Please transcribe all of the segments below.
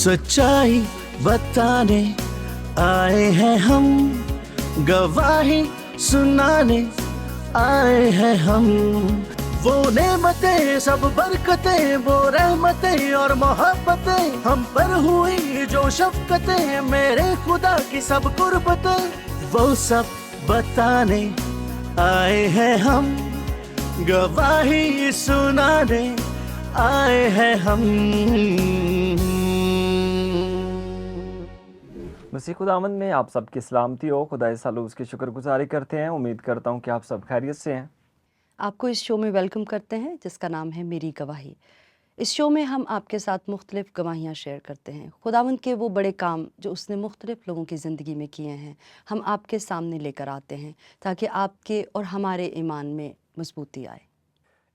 सच्चाई बताने आए हैं हम, गवाही सुनाने आए हैं हम। वो नेमतें सब बरकतें, वो रहमतें और मोहब्बतें हम पर हुई जो शफकतें, मेरे खुदा की सब कुर्बतें, वो सब बताने आए हैं हम, गवाही सुनाने आए हैं हम। मसीह खुदावंद में आप सबकी सलामती हो। खुदा सालूस की शुक्रगुजारी करते हैं। उम्मीद करता हूँ कि आप सब खैरियत से हैं। आपको इस शो में वेलकम करते हैं जिसका नाम है मेरी गवाही। इस शो में हम आपके साथ मुख्तलिफ गवाहियाँ शेयर करते हैं। खुदावंद के वो बड़े काम जो उसने मुख्तलिफ लोगों की ज़िंदगी में किए हैं, हम आपके सामने लेकर आते हैं ताकि आपके और हमारे ईमान में मजबूती आए।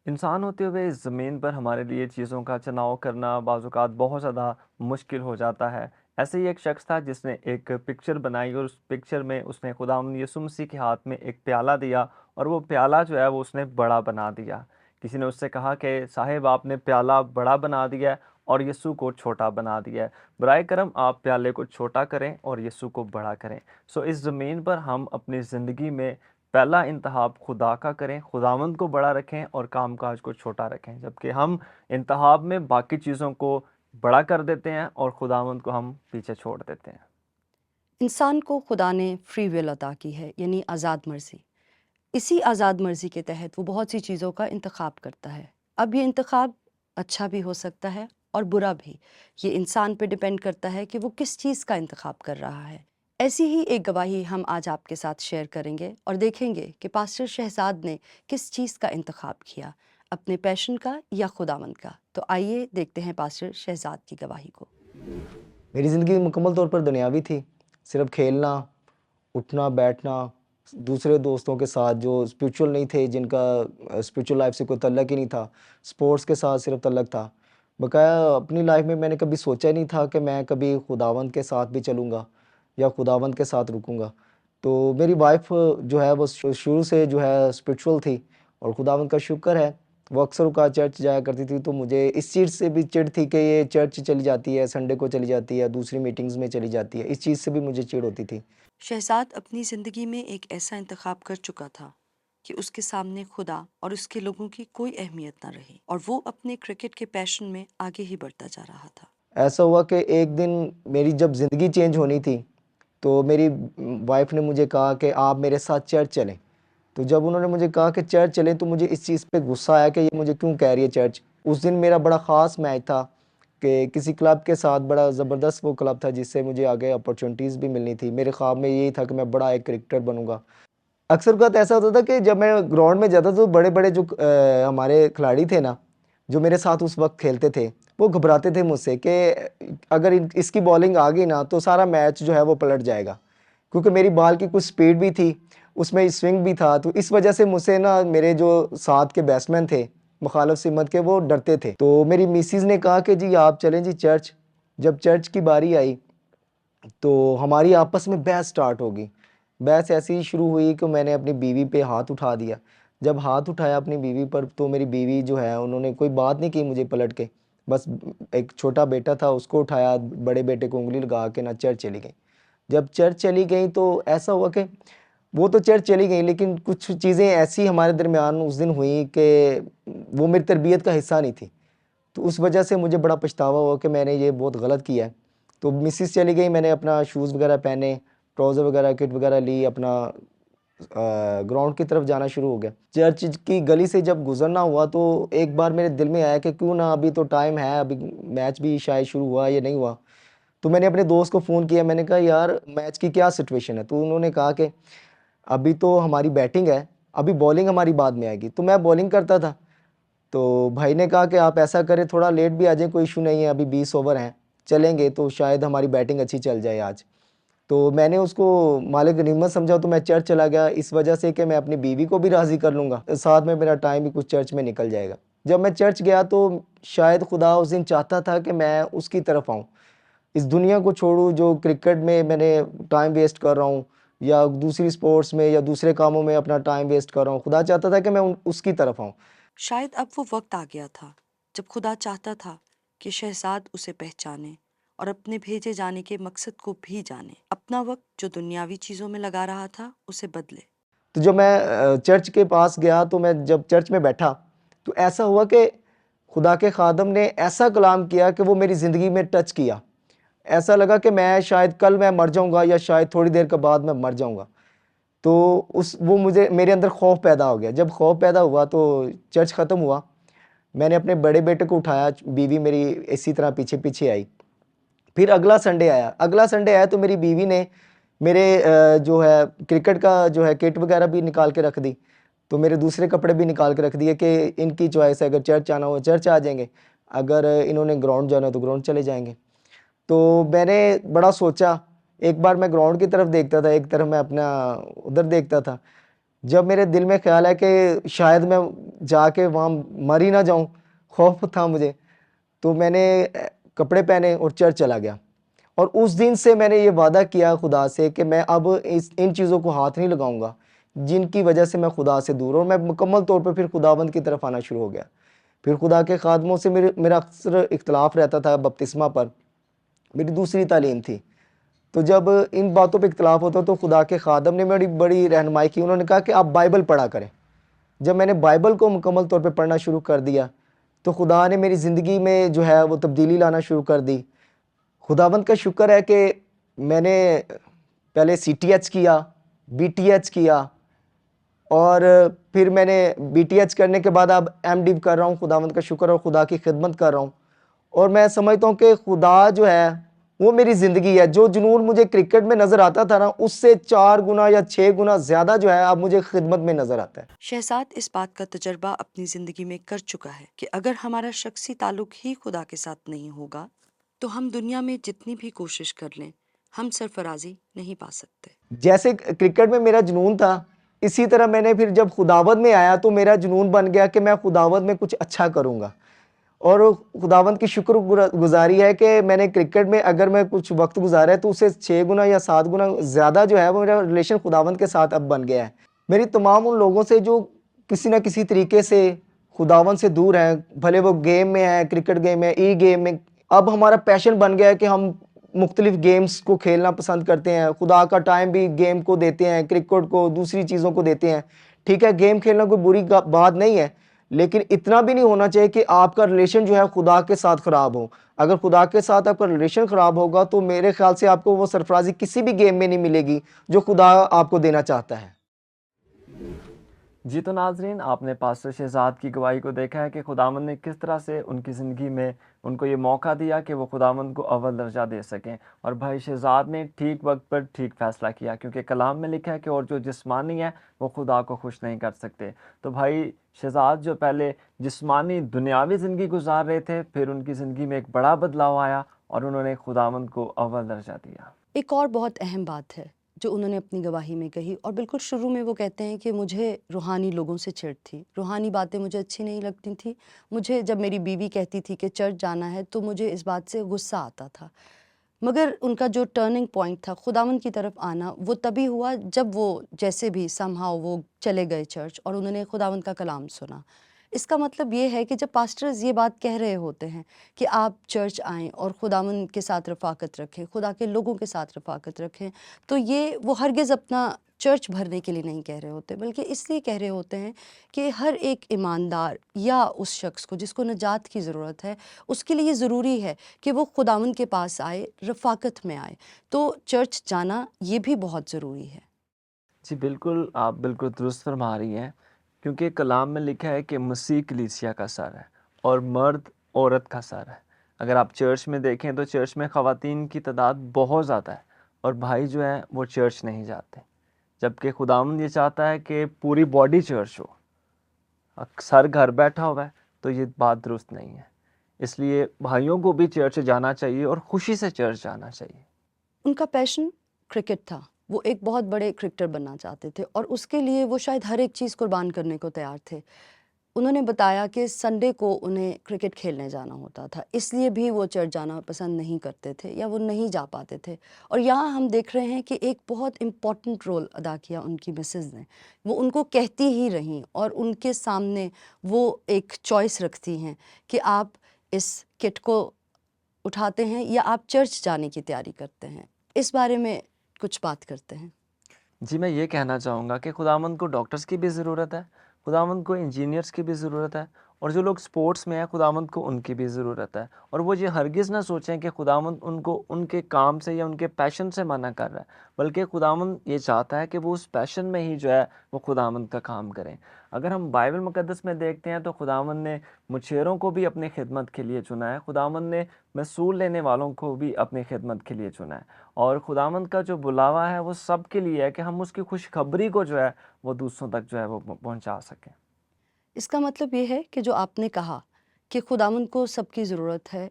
इंसान होते हुए इस ज़मीन पर हमारे लिए चीज़ों का चुनाव करना बाज़-औक़ात बहुत ज़्यादा मुश्किल हो जाता है। ऐसे ही एक शख्स था जिसने एक पिक्चर बनाई और उस पिक्चर में उसने खुदावंद यीशु मसीह के हाथ में एक प्याला दिया और वो प्याला जो है वो उसने बड़ा बना दिया। किसी ने उससे कहा कि साहिब आपने प्याला बड़ा बना दिया है और यीशु को छोटा बना दिया है। बराए करम आप प्याले को छोटा करें और यीशु को बड़ा करें। सो इस ज़मीन पर हम अपनी ज़िंदगी में पहला इंतहाब खुदा का करें, खुदावंद को बड़ा रखें और काम काज को छोटा रखें, जबकि हम इंतहाब में बाकी चीज़ों को बड़ा कर देते हैं और खुदावंद को हम पीछे छोड़ देते हैं। इंसान को खुदा ने फ्री विल अता की है, यानी आज़ाद मर्ज़ी। इसी आज़ाद मर्ज़ी के तहत वो बहुत सी चीज़ों का इंतखाब करता है। अब ये इंतखाब अच्छा भी हो सकता है और बुरा भी। ये इंसान पे डिपेंड करता है कि वो किस चीज़ का इंतखाब कर रहा है। ऐसी ही एक गवाही हम आज आपके साथ शेयर करेंगे और देखेंगे कि पास्टर शहजाद ने किस चीज़ का इंतखाब किया, अपने पैशन का या खुदावंद का। तो आइए देखते हैं पास्टर शहजाद की गवाही को। मेरी ज़िंदगी मुकम्मल तौर पर दुनियावी थी। सिर्फ खेलना, उठना, बैठना, दूसरे दोस्तों के साथ जो स्पिरिचुअल नहीं थे, जिनका स्पिरिचुअल लाइफ से कोई तल्लक ही नहीं था, स्पोर्ट्स के साथ सिर्फ तल्लक था। बकाया अपनी लाइफ में मैंने कभी सोचा ही नहीं था कि मैं कभी खुदावंद के साथ भी चलूँगा या खुदावंद के साथ रुकूँगा। तो मेरी वाइफ जो है वो शुरू से जो है स्पिरिचुअल थी और खुदावंद का शुक्र है वो अक्सर औक़ात चर्च जाया करती थी। तो मुझे इस चीज़ से भी चिढ़ थी कि ये चर्च चली जाती है, संडे को चली जाती है, दूसरी मीटिंग्स में चली जाती है। इस चीज़ से भी मुझे चिढ़ होती थी। शहजाद अपनी ज़िंदगी में एक ऐसा इंतखाब कर चुका था कि उसके सामने खुदा और उसके लोगों की कोई अहमियत ना रही और वो अपने क्रिकेट के पैशन में आगे ही बढ़ता जा रहा था। ऐसा हुआ कि एक दिन मेरी जब ज़िंदगी चेंज होनी थी, तो मेरी वाइफ ने मुझे कहा कि आप मेरे साथ चर्च चलें। तो जब उन्होंने मुझे कहा कि चर्च चलें, तो मुझे इस चीज़ पे गुस्सा आया कि ये मुझे क्यों कह रही है चर्च। उस दिन मेरा बड़ा ख़ास मैच था कि किसी क्लब के साथ, बड़ा ज़बरदस्त वो क्लब था जिससे मुझे आगे अपॉर्चुनिटीज़ भी मिलनी थी। मेरे ख्वाब में यही था कि मैं बड़ा एक क्रिकेटर बनूँगा। अक्सर वक़्त ऐसा होता था कि जब मैं ग्राउंड में जाता तो बड़े-बड़े जो हमारे खिलाड़ी थे ना, जो मेरे साथ उस वक़्त खेलते थे, वो घबराते थे मुझसे कि अगर इसकी बॉलिंग आ गई ना तो सारा मैच जो है वो पलट जाएगा। क्योंकि मेरी बॉल की कुछ स्पीड भी थी, उसमें स्विंग भी था, तो इस वजह से मुझसे ना मेरे जो साथ के बैट्समैन थे, मुखालिफ सिमत के, वो डरते थे। तो मेरी मिसेज़ ने कहा कि जी आप चलें जी चर्च। जब चर्च की बारी आई तो हमारी आपस में बहस स्टार्ट हो गई। बहस ऐसी ही शुरू हुई कि मैंने अपनी बीवी पे हाथ उठा दिया। जब हाथ उठाया अपनी बीवी पर, तो मेरी बीवी जो है उन्होंने कोई बात नहीं की मुझे पलट के, बस एक छोटा बेटा था उसको उठाया, बड़े बेटे को उंगली लगा के ना चर्च चली गई। जब चर्च चली गई तो ऐसा हुआ कि वो तो चर्च चली गई, लेकिन कुछ चीज़ें ऐसी हमारे दरमियान उस दिन हुई कि वो मेरी तरबियत का हिस्सा नहीं थी। तो उस वजह से मुझे बड़ा पछतावा हुआ कि मैंने ये बहुत गलत किया है। तो मिसेस चली गई, मैंने अपना शूज़ वगैरह पहने, ट्राउज़र वगैरह, किट वगैरह ली, अपना ग्राउंड की तरफ जाना शुरू हो गया। चर्च की गली से जब गुज़रना हुआ तो एक बार मेरे दिल में आया कि क्यों ना, अभी तो टाइम है, अभी मैच भी शायद शुरू हुआ या नहीं हुआ। तो मैंने अपने दोस्त को फ़ोन किया, मैंने कहा यार मैच की क्या सिचुएशन है? तो उन्होंने कहा कि अभी तो हमारी बैटिंग है, अभी बॉलिंग हमारी बाद में आएगी। तो मैं बॉलिंग करता था। तो भाई ने कहा कि आप ऐसा करें, थोड़ा लेट भी आ जाएँ, कोई इशू नहीं है, अभी 20 ओवर हैं, चलेंगे तो शायद हमारी बैटिंग अच्छी चल जाए आज। तो मैंने उसको मालिक गनीमत समझा, तो मैं चर्च चला गया इस वजह से कि मैं अपनी बीवी को भी राज़ी कर लूँगा, साथ में मेरा टाइम भी कुछ चर्च में निकल जाएगा। जब मैं चर्च गया तो शायद खुदा उस दिन चाहता था कि मैं उसकी तरफ आऊँ, इस दुनिया को छोड़ूँ जो क्रिकेट में मैंने टाइम वेस्ट कर रहा हूँ या दूसरी स्पोर्ट्स में या दूसरे कामों में अपना टाइम वेस्ट कर रहा हूँ। खुदा चाहता था कि मैं उसकी तरफ आऊँ। शायद अब वो वक्त आ गया था जब खुदा चाहता था कि शहजाद उसे पहचाने اور اپنے بھیجے جانے کے مقصد کو بھی جانے. اپنا وقت جو دنیاوی چیزوں میں لگا رہا تھا اسے بدلے. تو جب میں چرچ کے پاس گیا تو میں جب چرچ میں بیٹھا تو ایسا ہوا کہ خدا کے خادم نے ایسا کلام کیا کہ وہ میری زندگی میں ٹچ کیا. ایسا لگا کہ میں شاید کل میں مر جاؤں گا یا شاید تھوڑی دیر کے بعد میں مر جاؤں گا. تو وہ مجھے میرے اندر خوف پیدا ہو گیا. جب خوف پیدا ہوا تو چرچ ختم ہوا. میں نے اپنے بڑے بیٹے کو اٹھایا, بیوی میری اسی طرح پیچھے پیچھے آئی. پھر اگلا سنڈے آیا تو میری بیوی نے میرے جو ہے کرکٹ کا جو ہے کٹ وغیرہ بھی نکال کے رکھ دی. تو میرے دوسرے کپڑے بھی نکال کے رکھ دیے کہ ان کی چوائس ہے, اگر چرچ آنا ہو چرچ آ جائیں گے, اگر انہوں نے گراؤنڈ جانا ہو تو گراؤنڈ چلے جائیں گے. تو میں نے بڑا سوچا. ایک بار میں گراؤنڈ کی طرف دیکھتا تھا, ایک طرف میں اپنا ادھر دیکھتا تھا. جب میرے دل میں خیال ہے کہ شاید میں جا کے وہاں مر ہی نہ جاؤں, خوف تھا مجھے, تو میں نے کپڑے پہنے اور چرچ چلا گیا. اور اس دن سے میں نے یہ وعدہ کیا خدا سے کہ میں اب ان چیزوں کو ہاتھ نہیں لگاؤں گا جن کی وجہ سے میں خدا سے دور, اور میں مکمل طور پہ پھر خداوند کی طرف آنا شروع ہو گیا. پھر خدا کے خادموں سے میرا اکثر اختلاف رہتا تھا بپتسمہ پر. میری دوسری تعلیم تھی. تو جب ان باتوں پہ اختلاف ہوتا تو خدا کے خادم نے میری بڑی رہنمائی کی. انہوں نے کہا کہ آپ بائبل پڑھا کریں. جب میں نے بائبل کو مکمل طور پہ پڑھنا شروع کر دیا تو خدا نے میری زندگی میں جو ہے وہ تبدیلی لانا شروع کر دی. خداوند کا شکر ہے کہ میں نے پہلے CTH کیا, BTH کیا, اور پھر میں نے BTH کرنے کے بعد اب MD کر رہا ہوں. خداوند کا شکر, اور خدا کی خدمت کر رہا ہوں. اور میں سمجھتا ہوں کہ خدا جو ہے وہ میری زندگی ہے. جو جنون مجھے کرکٹ میں نظر آتا تھا نا, اس سے 4 گنا یا 6 گنا زیادہ جو ہے اب مجھے خدمت میں نظر آتا ہے. شہزاد اس بات کا تجربہ اپنی زندگی میں کر چکا ہے کہ اگر ہمارا شخصی تعلق ہی خدا کے ساتھ نہیں ہوگا تو ہم دنیا میں جتنی بھی کوشش کر لیں ہم سرفرازی نہیں پا سکتے. جیسے کرکٹ میں میرا جنون تھا, اسی طرح میں نے پھر جب خداوند میں آیا تو میرا جنون بن گیا کہ میں خداوند میں کچھ اچھا کروں گا. اور خداوند کی شکر گزاری ہے کہ میں نے کرکٹ میں اگر میں کچھ وقت گزارا ہے تو اسے 6 گنا یا 7 گنا زیادہ جو ہے وہ میرا ریلیشن خداوند کے ساتھ اب بن گیا ہے. میری تمام ان لوگوں سے جو کسی نہ کسی طریقے سے خداوند سے دور ہیں, بھلے وہ گیم میں ہے, کرکٹ گیم میں, گیم میں, اب ہمارا پیشن بن گیا ہے کہ ہم مختلف گیمز کو کھیلنا پسند کرتے ہیں. خدا کا ٹائم بھی گیم کو دیتے ہیں, کرکٹ کو, دوسری چیزوں کو دیتے ہیں. ٹھیک ہے, گیم کھیلنا کوئی بری بات نہیں ہے, لیکن اتنا بھی نہیں ہونا چاہیے کہ آپ کا ریلیشن جو ہے خدا کے ساتھ خراب ہو. اگر خدا کے ساتھ آپ کا ریلیشن خراب ہوگا تو میرے خیال سے آپ کو وہ سرفرازی کسی بھی گیم میں نہیں ملے گی جو خدا آپ کو دینا چاہتا ہے. جی تو ناظرین, آپ نے پاسٹر شہزاد کی گواہی کو دیکھا ہے کہ خداوند نے کس طرح سے ان کی زندگی میں ان کو یہ موقع دیا کہ وہ خداوند کو اول درجہ دے سکیں. اور بھائی شہزاد نے ٹھیک وقت پر ٹھیک فیصلہ کیا, کیونکہ کلام میں لکھا ہے کہ اور جو جسمانی ہے وہ خدا کو خوش نہیں کر سکتے. تو بھائی شہزاد جو پہلے جسمانی دنیاوی زندگی گزار رہے تھے, پھر ان کی زندگی میں ایک بڑا بدلاؤ آیا اور انہوں نے خداوند کو اول درجہ دیا. ایک اور بہت اہم بات ہے جو انہوں نے اپنی گواہی میں کہی, اور بالکل شروع میں وہ کہتے ہیں کہ مجھے روحانی لوگوں سے چڑ تھی, روحانی باتیں مجھے اچھی نہیں لگتی تھیں. مجھے جب میری بیوی کہتی تھی کہ چرچ جانا ہے تو مجھے اس بات سے غصہ آتا تھا. مگر ان کا جو ٹرننگ پوائنٹ تھا خداوند کی طرف آنا, وہ تبھی ہوا جب وہ جیسے بھی سمہاؤ وہ چلے گئے چرچ اور انہوں نے خداوند کا کلام سنا. اس کا مطلب یہ ہے کہ جب پاسٹرز یہ بات کہہ رہے ہوتے ہیں کہ آپ چرچ آئیں اور خداوند کے ساتھ رفاقت رکھیں, خدا کے لوگوں کے ساتھ رفاقت رکھیں, تو یہ وہ ہرگز اپنا چرچ بھرنے کے لیے نہیں کہہ رہے ہوتے, بلکہ اس لیے کہہ رہے ہوتے ہیں کہ ہر ایک ایماندار یا اس شخص کو جس کو نجات کی ضرورت ہے, اس کے لیے یہ ضروری ہے کہ وہ خداوند کے پاس آئے, رفاقت میں آئے. تو چرچ جانا یہ بھی بہت ضروری ہے. جی بالکل, آپ بالکل درست فرما رہی ہیں, کیونکہ کلام میں لکھا ہے کہ مسیح کلیسیا کا سر ہے اور مرد عورت کا سر ہے. اگر آپ چرچ میں دیکھیں تو چرچ میں خواتین کی تعداد بہت زیادہ ہے اور بھائی جو ہیں وہ چرچ نہیں جاتے, جبکہ خداوند یہ چاہتا ہے کہ پوری باڈی چرچ ہو. سر گھر بیٹھا ہوا ہے تو یہ بات درست نہیں ہے. اس لیے بھائیوں کو بھی چرچ جانا چاہیے اور خوشی سے چرچ جانا چاہیے. ان کا پیشن کرکٹ تھا, وہ ایک بہت بڑے کرکٹر بننا چاہتے تھے اور اس کے لیے وہ شاید ہر ایک چیز قربان کرنے کو تیار تھے. انہوں نے بتایا کہ سنڈے کو انہیں کرکٹ کھیلنے جانا ہوتا تھا, اس لیے بھی وہ چرچ جانا پسند نہیں کرتے تھے یا وہ نہیں جا پاتے تھے. اور یہاں ہم دیکھ رہے ہیں کہ ایک بہت امپورٹنٹ رول ادا کیا ان کی مسز نے. وہ ان کو کہتی ہی رہیں اور ان کے سامنے وہ ایک چوائس رکھتی ہیں کہ آپ اس کٹ کو اٹھاتے ہیں یا آپ چرچ جانے کی تیاری کرتے ہیں؟ اس بارے میں کچھ بات کرتے ہیں۔ جی میں یہ کہنا چاہوں گا کہ خداوند کو ڈاکٹرز کی بھی ضرورت ہے، خداوند کو انجینئرس کی بھی ضرورت ہے، اور جو لوگ سپورٹس میں ہیں خداوند کو ان کی بھی ضرورت ہے، اور وہ یہ ہرگز نہ سوچیں کہ خداوند ان کو ان کے کام سے یا ان کے پیشن سے منع کر رہا ہے، بلکہ خداوند یہ چاہتا ہے کہ وہ اس پیشن میں ہی جو ہے وہ خداوند کا کام کریں۔ اگر ہم بائبل مقدس میں دیکھتے ہیں تو خداوند نے مچھیروں کو بھی اپنی خدمت کے لیے چنا ہے، خداوند نے محصول لینے والوں کو بھی اپنی خدمت کے لیے چنا ہے، اور خداوند کا جو بلاوا ہے وہ سب کے لیے ہے کہ ہم اس کی خوشخبری کو جو ہے وہ دوسروں تک جو ہے وہ پہنچا سکیں۔ اس کا مطلب یہ ہے کہ جو آپ نے کہا کہ خداوند کو سب کی ضرورت ہے،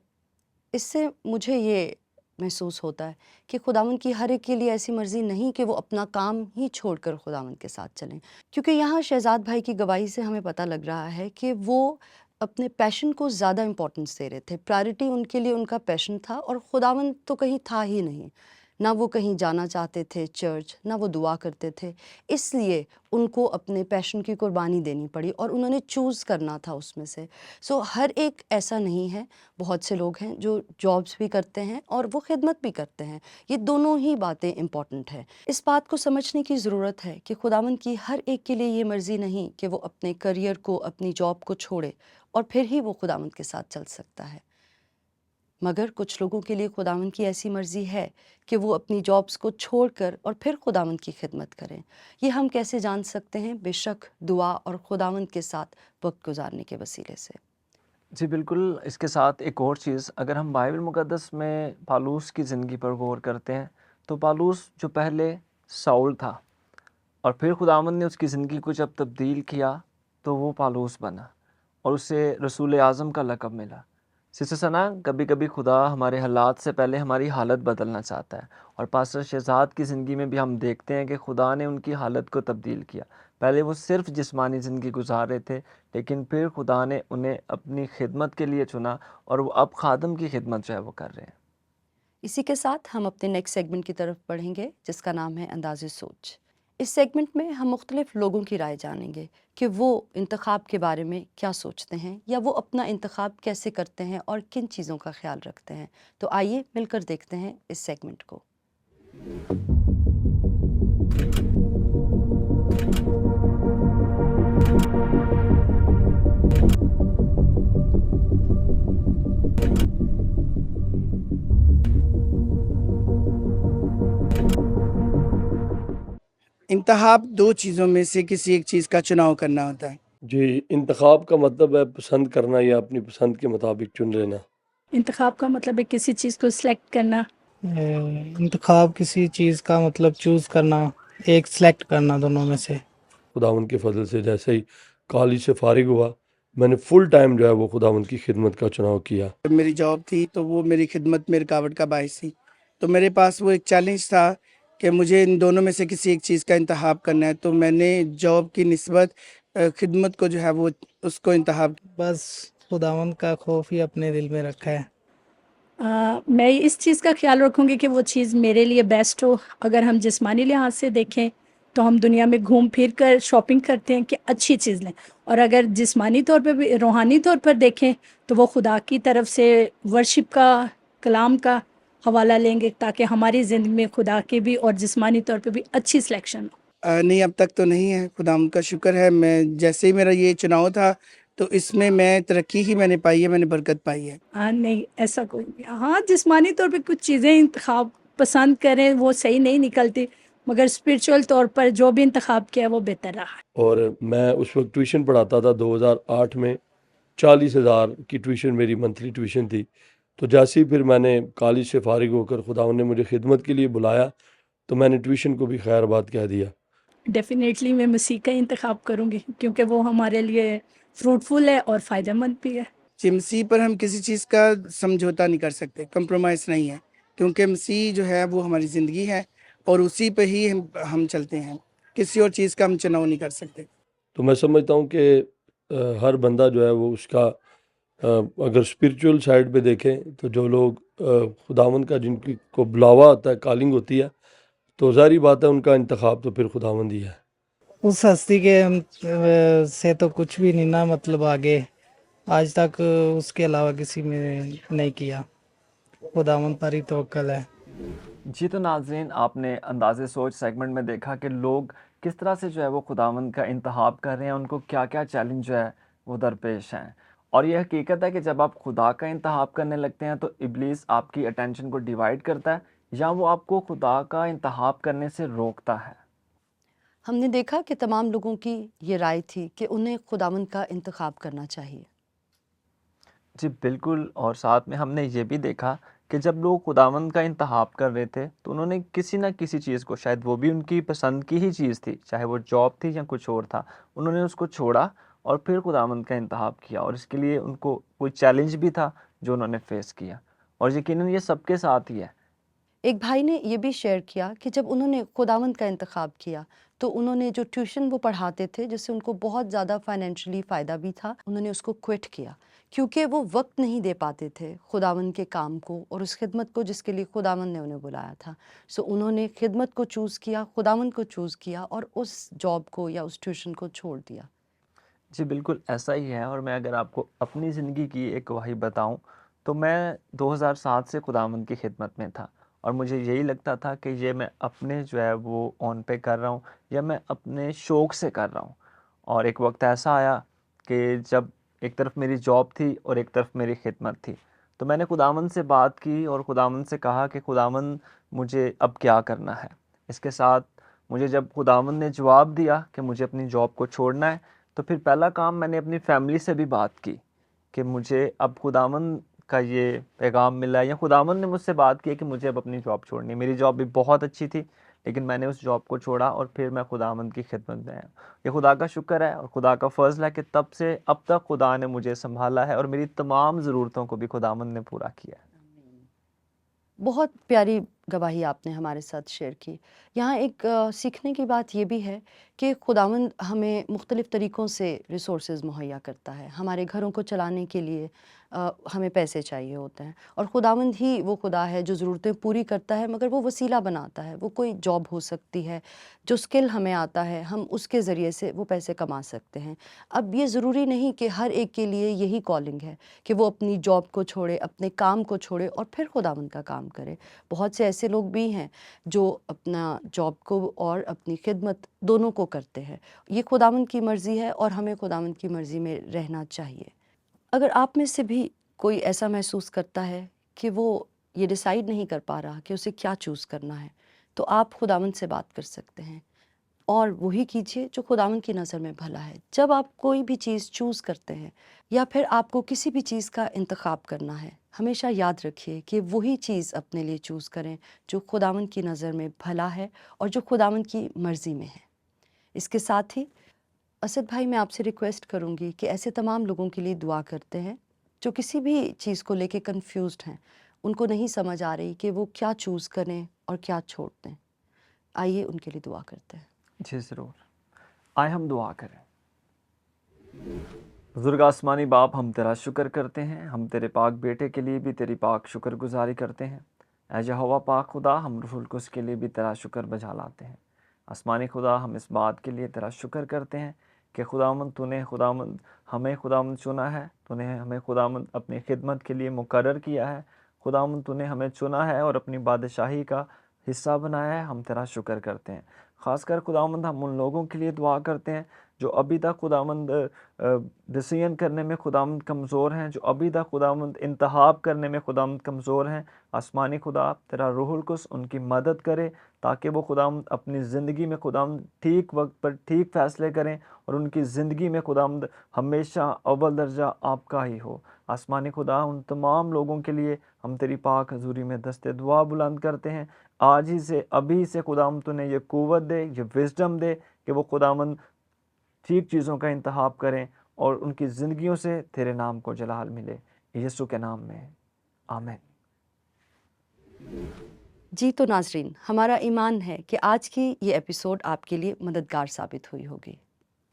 اس سے مجھے یہ محسوس ہوتا ہے کہ خداوند کی ہر ایک کے لیے ایسی مرضی نہیں کہ وہ اپنا کام ہی چھوڑ کر خداوند کے ساتھ چلیں، کیونکہ یہاں شہزاد بھائی کی گواہی سے ہمیں پتہ لگ رہا ہے کہ وہ اپنے پیشن کو زیادہ امپورٹنس دے رہے تھے، پرائرٹی ان کے لیے ان کا پیشن تھا، اور خداوند تو کہیں تھا ہی نہیں، نہ وہ کہیں جانا چاہتے تھے چرچ، نہ وہ دعا کرتے تھے، اس لیے ان کو اپنے پیشن کی قربانی دینی پڑی اور انہوں نے چوز کرنا تھا اس میں سے۔ ہر ایک ایسا نہیں ہے، بہت سے لوگ ہیں جو جابس بھی کرتے ہیں اور وہ خدمت بھی کرتے ہیں، یہ دونوں ہی باتیں امپورٹنٹ ہیں۔ اس بات کو سمجھنے کی ضرورت ہے کہ خداوند کی ہر ایک کے لیے یہ مرضی نہیں کہ وہ اپنے کریئر کو، اپنی جاب کو چھوڑے اور پھر ہی وہ خداوند کے ساتھ چل سکتا ہے، مگر کچھ لوگوں کے لیے خداوند کی ایسی مرضی ہے کہ وہ اپنی جابس کو چھوڑ کر اور پھر خداوند کی خدمت کریں۔ یہ ہم کیسے جان سکتے ہیں؟ بے شک دعا اور خداوند کے ساتھ وقت گزارنے کے وسیلے سے۔ جی بالکل، اس کے ساتھ ایک اور چیز، اگر ہم بائبل مقدس میں پالوس کی زندگی پر غور کرتے ہیں تو پالوس جو پہلے ساؤل تھا اور پھر خداوند نے اس کی زندگی کو جب تبدیل کیا تو وہ پالوس بنا اور اسے رسول اعظم کا لقب ملا۔ سسٹر ثنا، کبھی کبھی خدا ہمارے حالات سے پہلے ہماری حالت بدلنا چاہتا ہے، اور پاسٹر شہزاد کی زندگی میں بھی ہم دیکھتے ہیں کہ خدا نے ان کی حالت کو تبدیل کیا۔ پہلے وہ صرف جسمانی زندگی گزار رہے تھے، لیکن پھر خدا نے انہیں اپنی خدمت کے لیے چنا اور وہ اب خادم کی خدمت جو ہے وہ کر رہے ہیں۔ اسی کے ساتھ ہم اپنے نیکسٹ سیگمنٹ کی طرف بڑھیں گے جس کا نام ہے انداز سوچ۔ اس سیگمنٹ میں ہم مختلف لوگوں کی رائے جانیں گے کہ وہ انتخاب کے بارے میں کیا سوچتے ہیں یا وہ اپنا انتخاب کیسے کرتے ہیں اور کن چیزوں کا خیال رکھتے ہیں۔ تو آئیے مل کر دیکھتے ہیں اس سیگمنٹ کو۔ انتخاب دو چیزوں میں سے کسی ایک چیز کا چناؤ کرنا ہوتا ہے۔ جی، انتخاب کا مطلب ہے پسند کرنا یا اپنی پسند کے مطابق چن لینا۔ انتخاب کا مطلب ہے کسی چیز کو سلیکٹ کرنا۔ انتخاب کسی چیز کا مطلب چوز کرنا، ایک سلیکٹ کرنا دونوں میں سے۔ خداوند کے فضل سے جیسے ہی کالج سے فارغ ہوا، میں نے فل ٹائم جو ہے وہ خداوند کی خدمت کا چناؤ کیا۔ میری جاب تھی تو وہ میری خدمت میں رکاوٹ کا باعث تھی، تو میرے پاس وہ ایک چیلنج تھا کہ مجھے ان دونوں میں سے کسی ایک چیز کا انتخاب کرنا ہے، تو میں نے جاب کی نسبت خدمت کو جو ہے وہ اس کو انتخاب۔ بس خداوند کا خوف ہی اپنے دل میں رکھا ہے۔ میں اس چیز کا خیال رکھوں گی کہ وہ چیز میرے لیے بیسٹ ہو۔ اگر ہم جسمانی لحاظ سے دیکھیں تو ہم دنیا میں گھوم پھر کر شاپنگ کرتے ہیں کہ اچھی چیز لیں، اور اگر جسمانی طور پہ بھی روحانی طور پر دیکھیں تو وہ خدا کی طرف سے ورشپ کا، کلام کا حوالہ لیں گے تاکہ ہماری زندگی میں خدا کے بھی اور جسمانی طور پہ بھی اچھی سلیکشن ہو۔ نہیں، اب تک تو نہیں ہے، خدا کا شکر ہے۔ میں جیسے ہی میرا یہ چناؤ تھا تو اس میں ترقی ہی میں نے پائی ہے، میں نے برکت پائی ہے۔ نہیں ایسا کوئی نہیں۔ ہاں جسمانی طور پہ کچھ چیزیں انتخاب پسند کریں وہ صحیح نہیں نکلتی، مگر اسپرچول طور پر جو بھی انتخاب کیا وہ بہتر رہا۔ اور میں اس وقت ٹیوشن پڑھاتا تھا، 2008 میں 40,000 کی ٹیوشن میری منتھلی ٹیوشن تھی۔ تو جیسے ہی پھر میں نے کالج سے فارغ ہو کر خداوند نے مجھے خدمت کے لیے بلایا تو میں نے ٹیوشن کو بھی خیر بات کہہ دیا۔ ڈیفینیٹلی میں مسیح کا انتخاب کروں گی کیونکہ وہ ہمارے لیے فروٹفل ہے اور فائدہ مند بھی ہے۔ جی، مسیح پر ہم کسی چیز کا سمجھوتا نہیں کر سکتے، کمپرومائز نہیں ہے، کیونکہ مسیح جو ہے وہ ہماری زندگی ہے اور اسی پہ ہی ہم چلتے ہیں، کسی اور چیز کا ہم چناؤ نہیں کر سکتے۔ تو میں سمجھتا ہوں کہ ہر بندہ جو ہے وہ اس کا اگر اسپرچول سائڈ پہ دیکھیں تو جو لوگ خداوند کا جن کی کو بلاوا ہوتا ہے، کالنگ ہوتی ہے، تو ظاہری بات ہے ان کا انتخاب تو پھر خداوند ہی ہے۔ اس ہستی کے سے تو کچھ بھی نہیں نا، مطلب آگے آج تک اس کے علاوہ کسی میں نہیں کیا۔ खुदावंद पर ही तवक्कल है। जी तो नाज़रीन, आपने अंदाज़े सोच सेगमेंट में देखा कि लोग किस तरह से जो है वो खुदावंद का इंतखाब कर रहे हैं, उनको क्या-क्या चैलेंज जो है वो दरपेश हैं। और ये हकीकत है कि जब आप खुदा का इंतखाब करने लगते हैं तो इब्लीस आपकी अटेंशन को डिवाइड करता है या वो आपको खुदा का इंतखाब करने से रोकता है। हमने देखा कि तमाम लोगों की ये राय थी कि उन्हें खुदावंद का इंतखाब करना चाहिए। जी बिल्कुल, और साथ में हमने ये भी देखा कि जब लोग खुदावंद का इंतखाब कर रहे थे तो उन्होंने किसी न किसी चीज़ को, शायद वो भी उनकी पसंद की ही चीज़ थी, चाहे वो जॉब थी या कुछ और था, उन्होंने उसको छोड़ा और फिर खुदावंद का इंतखाब किया, और इसके लिए उनको कोई चैलेंज भी था जो उन्होंने फेस किया, और यकीनन ये सबके साथ ही है। एक भाई ने ये भी शेयर किया कि जब उन्होंने खुदावंद का इंतखाब किया तो उन्होंने जो ट्यूशन वो पढ़ाते थे, जिससे उनको बहुत ज़्यादा फाइनेंशियली फ़ायदा भी था, उन्होंने उसको क्विट किया क्योंकि वो वक्त नहीं दे पाते थे खुदावंद के काम को और उस खिदमत को जिसके लिए खुदावंद ने उन्हें बुलाया था। सो उन्होंने खिदमत को चूज़ किया, खुदावंद को चूज़ किया और उस जॉब को या उस ट्यूशन को छोड़ दिया। जी बिल्कुल ऐसा ही है, और मैं अगर आपको अपनी ज़िंदगी की एक गवाही बताऊं तो मैं 2007 से खुदावंद की खिदमत में था, और मुझे यही लगता था कि ये मैं अपने जो है वो ऑन पे कर रहा हूँ या मैं अपने शौक़ से कर रहा हूँ। और एक वक्त ऐसा आया कि जब एक तरफ मेरी जॉब थी और एक तरफ मेरी खिदमत थी, तो मैंने खुदावंद से बात की और खुदावंद से कहा कि खुदावंद मुझे अब क्या करना है। इसके साथ मुझे जब खुदावंद ने जवाब दिया कि मुझे अपनी जॉब को छोड़ना है, तो फिर पहला काम मैंने अपनी फैमिली से भी बात की कि मुझे अब खुदावंद का ये पैगाम मिला है, या खुदावंद ने मुझसे बात की कि मुझे अब अपनी जॉब छोड़नी है। मेरी जॉब भी बहुत अच्छी थी, लेकिन मैंने उस जॉब को छोड़ा और फिर मैं खुदावंद की खिदमत में आया। ये खुदा का शुक्र है और खुदा का फ़ज़ल है कि तब से अब तक खुदा ने मुझे संभाला है और मेरी तमाम ज़रूरतों को भी खुदावंद ने पूरा किया है। बहुत प्यारी गवाही आपने हमारे साथ शेयर की। यहाँ एक सीखने की बात ये भी है कि खुदावंद हमें मुख्तलिफ़ तरीक़ों से रिसोर्सेज़ मुहैया करता है। हमारे घरों को चलाने के लिए हमें पैसे चाहिए होते हैं और खुदावंद ही वो खुदा है जो ज़रूरतें पूरी करता है, मगर वो वसीला बनाता है। वो कोई जॉब हो सकती है, जो स्किल हमें आता है हम उसके ज़रिए से वो पैसे कमा सकते हैं। अब ये ज़रूरी नहीं कि हर एक के लिए यही कॉलिंग है कि वो अपनी जॉब को छोड़े, अपने काम को छोड़े और फिर खुदावंद का काम करे। बहुत से ऐसे लोग भी हैं जो अपना जॉब को और अपनी खिदमत दोनों को करते हैं। ये खुदावंद की मर्ज़ी है और हमें खुदावंद की मर्ज़ी में रहना चाहिए। अगर आप में से भी कोई ऐसा महसूस करता है कि वो ये डिसाइड नहीं कर पा रहा कि उसे क्या चूज़ करना है, तो आप खुदावंद से बात कर सकते हैं और वही कीजिए जो खुदावंद की नज़र में भला है। जब आप कोई भी चीज़ चूज़ करते हैं या फिर आपको किसी भी चीज़ का इंतखाब करना है, हमेशा याद रखिए कि वही चीज़ अपने लिए चूज़ करें जो खुदावंद की नज़र में भला है और जो खुदावंद की मर्ज़ी में है। इसके साथ ही असद भाई, मैं आपसे रिक्वेस्ट करूंगी कि ऐसे तमाम लोगों के लिए दुआ करते हैं जो किसी भी चीज़ को लेके कंफ्यूज्ड हैं, उनको नहीं समझ आ रही कि वो क्या चूज़ करें और क्या छोड़ दें। आइए उनके लिए दुआ करते हैं। जी ज़रूर, आए हम दुआ करें। बुज़ुर्ग आसमानी बाप, हम तेरा शुक्र करते हैं, हम तेरे पाक बेटे के लिए भी तेरी पाक शुक्रगुजारी करते हैं। ऐ यहोवा पाक खुदा, हम रूहुल कुद्स के लिए भी तेरा शुक्र बजा लाते हैं। आसमानी खुदा, हम इस बात के लिए तेरा शुक्र करते हैं कि खुदावंद तूने हमें खुदावंद चुना है, तूने हमें खुदावंद अपनी खिदमत के लिए मुकर्रर किया है। खुदावंद तूने हमें चुना है और अपनी बादशाही का हिस्सा बनाया है। हम तेरा शुक्र करते हैं। ख़ासकर खुदावंद हम उन लोगों के लिए दुआ करते हैं जो अभी तक खुदावंद डिसीजन करने में खुदावंद कमज़ोर हैं, जो अभी तक खुदावंद इंतखाब करने में खुदावंद कमज़ोर हैं। आसमानी खुदा, तेरा रूहुल कुद्स उनकी मदद करे ताकि वो खुदावंद अपनी ज़िंदगी में खुदावंद ठीक वक्त पर ठीक फ़ैसले करें और उनकी ज़िंदगी में खुदावंद हमेशा अव्वल दर्जा आपका ही हो। आसमानी खुदा, उन तमाम लोगों के लिए हम तेरी पाक हज़ूरी में दस्ते दुआ बुलंद करते हैं। आज ही से, अभी से खुदावंद तूने ये क़ुव्वत दे, ये विज़डम दे कि वो खुदावंद ठीक चीज़ों का इंतखाब करें और उनकी ज़िंदगियों से तेरे नाम को जलाल मिले। यीशु के नाम में आमीन। जी तो नाजरीन, हमारा ईमान है कि आज की ये एपिसोड आपके लिए मददगार साबित हुई होगी।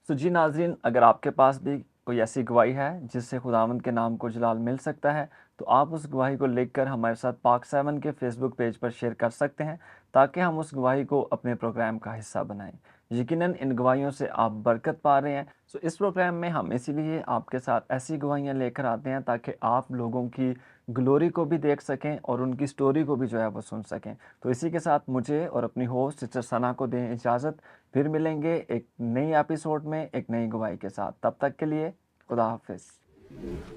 तो जी नाजरीन, अगर आपके पास भी कोई ऐसी गवाही है जिससे खुदावंद के नाम को जलाल मिल सकता है, तो आप उस गवाही को लिखकर हमारे साथ पाक 7 के फेसबुक पेज पर शेयर कर सकते हैं ताकि हम उस गवाही को अपने प्रोग्राम का हिस्सा बनाएं। یقیناً ان گواہیوں سے آپ برکت پا رہے ہیں. سو اس پروگرام میں ہم اسی لیے آپ کے ساتھ ایسی گواہیاں لے کر آتے ہیں تاکہ آپ لوگوں کی گلوری کو بھی دیکھ سکیں اور ان کی سٹوری کو بھی جو ہے وہ سن سکیں. تو اسی کے ساتھ مجھے اور اپنی ہوسٹ سسٹر ثنا کو دیں اجازت. پھر ملیں گے ایک نئی ایپیسوڈ میں ایک نئی گواہی کے ساتھ. تب تک کے لیے خدا حافظ.